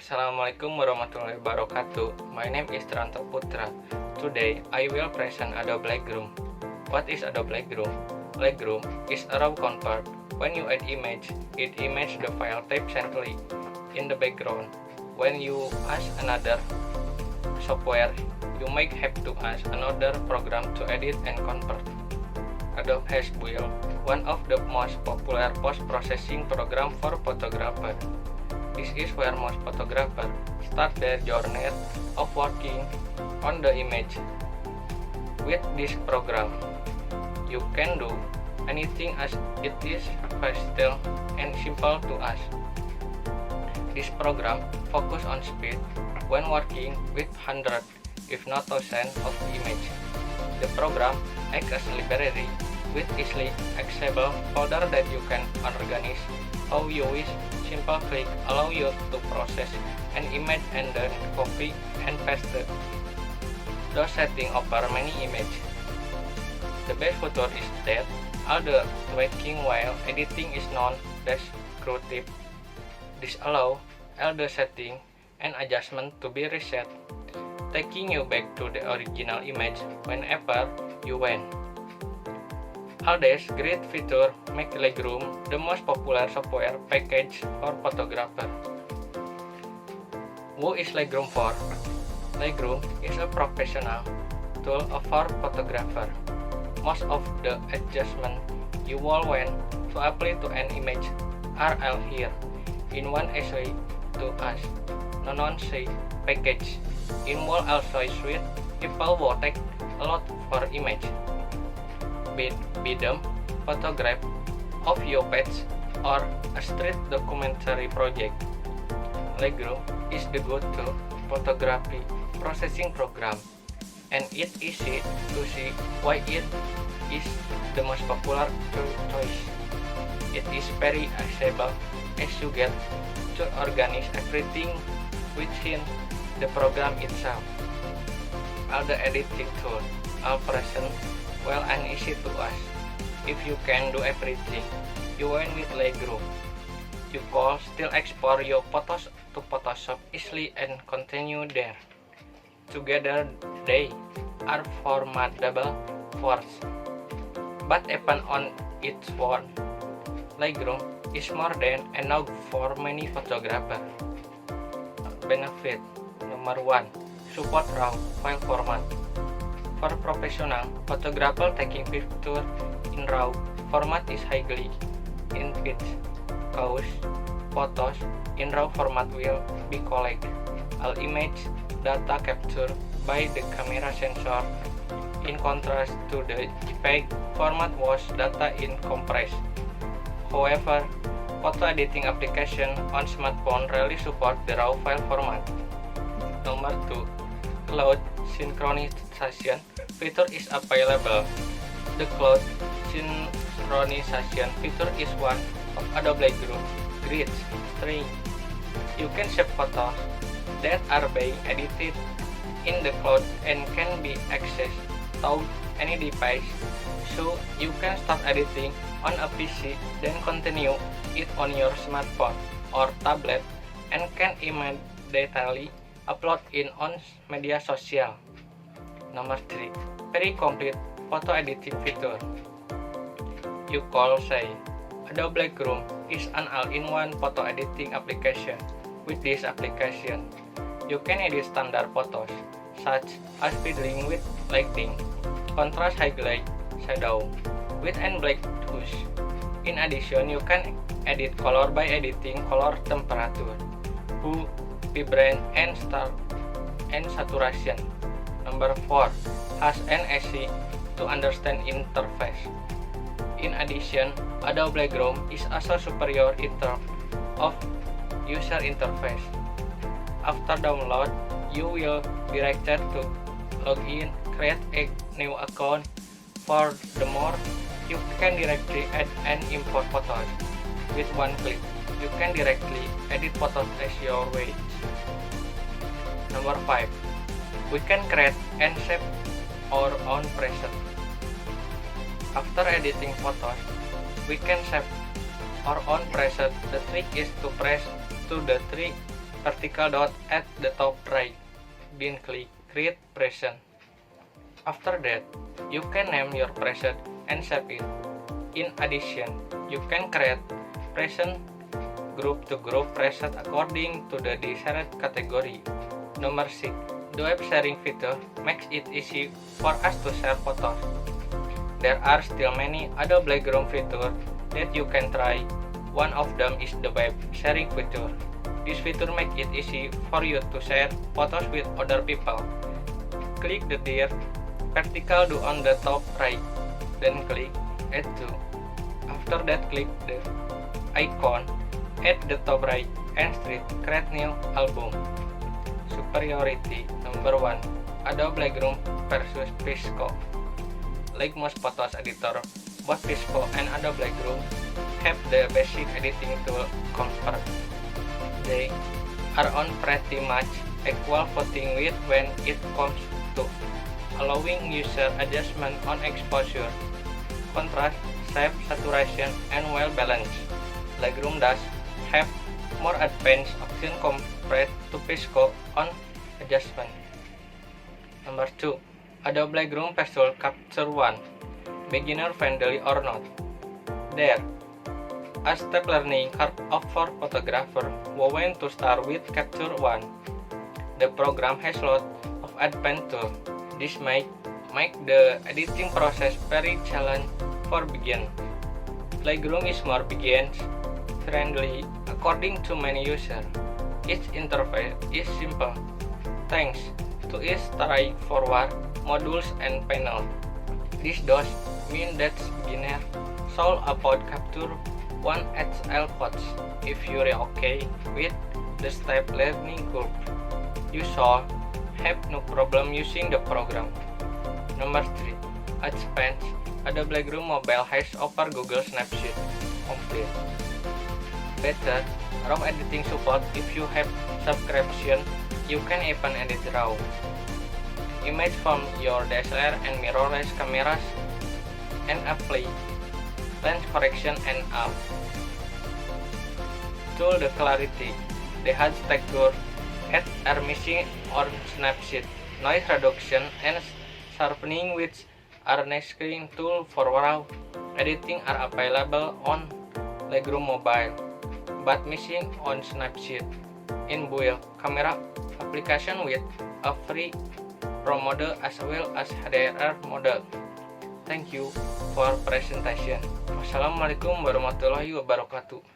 Assalamualaikum warahmatullahi wabarakatuh. My name is Tranto Putra. Today, I will present Adobe Lightroom. What is Adobe Lightroom? Lightroom is a raw convert. When you add image, it image the file type centrally in the background. When you ask another software, you might have to ask another program to edit and convert. Adobe has built one of the most popular post-processing program for photographers. This is where most photographers start their journey of working on the image. With this program, you can do anything as it is versatile and simple to us. This program focuses on speed when working with hundreds, if not thousands, of images. The program acts as a library with easily accessible folder that you can organize how you wish. Simple click allow you to process an image and then copy and paste those settings over many images. The best feature is that all the tweaking while editing is non-destructive. This allows all the settings and adjustments to be reset, taking you back to the original image whenever you want. All these great features make Lightroom the most popular software package for photographers. Who is Lightroom for? Lightroom is a professional tool for photographers. Most of the adjustments you will want to apply to an image are all here in one easy to us non-say package. In one also suite, people will take a lot for image. Be them photograph of your pets or a street documentary project. Lightroom is the go-to photography processing program, and it's easy to see why it is the most popular choice. It is very accessible as you get to organize everything within the program itself. All the editing tools are present well and easy to us. If you can do everything you want with Lightroom, you can still export your photos to Photoshop easily and continue there. Together they are formidable force. But even on its own, Lightroom is more than enough for many photographers. Benefit number 1. Support RAW file format. For professional photographers, taking pictures in RAW format is highly encouraged, cause photos in RAW format will be collected. All image data captured by the camera sensor. In contrast to the JPEG format was data in compressed. However, photo editing application on smartphone rarely support the RAW file format. Number 2. Cloud synchronization feature is available. The cloud synchronization feature is one of Adobe Lightroom great strengths. You can save photos that are being edited in the cloud and can be accessed through any device. So you can start editing on a PC, then continue it on your smartphone or tablet, and can immediately upload it on media social. Number 3. Very complete photo editing feature. You could say Adobe Lightroom is an all-in-one photo editing application. With this application, you can edit standard photos such as fiddling with lighting, contrast, highlight, shadow, width and black hues. In addition, you can edit color by editing color temperature, hue, vibrance, and saturation. Number 4. Has an easy to understand interface. In addition, Adobe Lightroom is also superior in terms of user interface. After download, you will be directed to log in, create a new account. Furthermore, you can directly add and import photos. With one click, you can directly edit photos as your wish. Number 5. We can create and save our own preset. After editing photos, we can save our own preset. The trick is to press to the three vertical dot at the top right, then click Create Present. After that, you can name your present and save it. In addition, you can create present group to group present according to the desired category. Number 6. The web sharing feature makes it easy for us to share photos. There are still many other background features that you can try. One of them is the web sharing feature. This feature makes it easy for you to share photos with other people. Click the vertical do on the top right, then click Add to. After that, click the icon at the top right and create new album. Superiority. Number 1. Adobe Lightroom versus Pisco. Like most photos editor, both Pisco and Adobe Lightroom have the basic editing tool comfort. They are on pretty much equal footing with when it comes to allowing user adjustment on exposure, contrast, shape, saturation, and well balance. Lightroom does have more advanced option compared to Pisco on adjustment. Number 2. Adobe Lightroom Visual Capture 1. Beginner friendly or not? There, a step learning curve for photographer when to start with Capture 1. The program has lots of advanced tools. This might make the editing process very challenging for beginners. Lightroom is more beginner friendly according to many users. Its interface is simple thanks to its straightforward modules and panel. This does mean that beginners should avoid Capture 1 HL codes. If you're okay with the step learning curve, you should have no problem using the program. Number 3. Advanced. Adobe Lightroom Mobile has over Google Snapseed Complete. Better RAW editing support. If you have subscription, you can even edit RAW image from your DSLR and mirrorless cameras and apply lens correction and up. Tool the clarity. The hard texture are missing on Snapseed. Noise reduction and sharpening, which are next screen tool for RAW editing, are available on Lightroom Mobile, but missing on Snapseed. In build camera application with a free Pro model as well as HDR model. Thank you for presentation. Wassalamualaikum warahmatullahi wabarakatuh.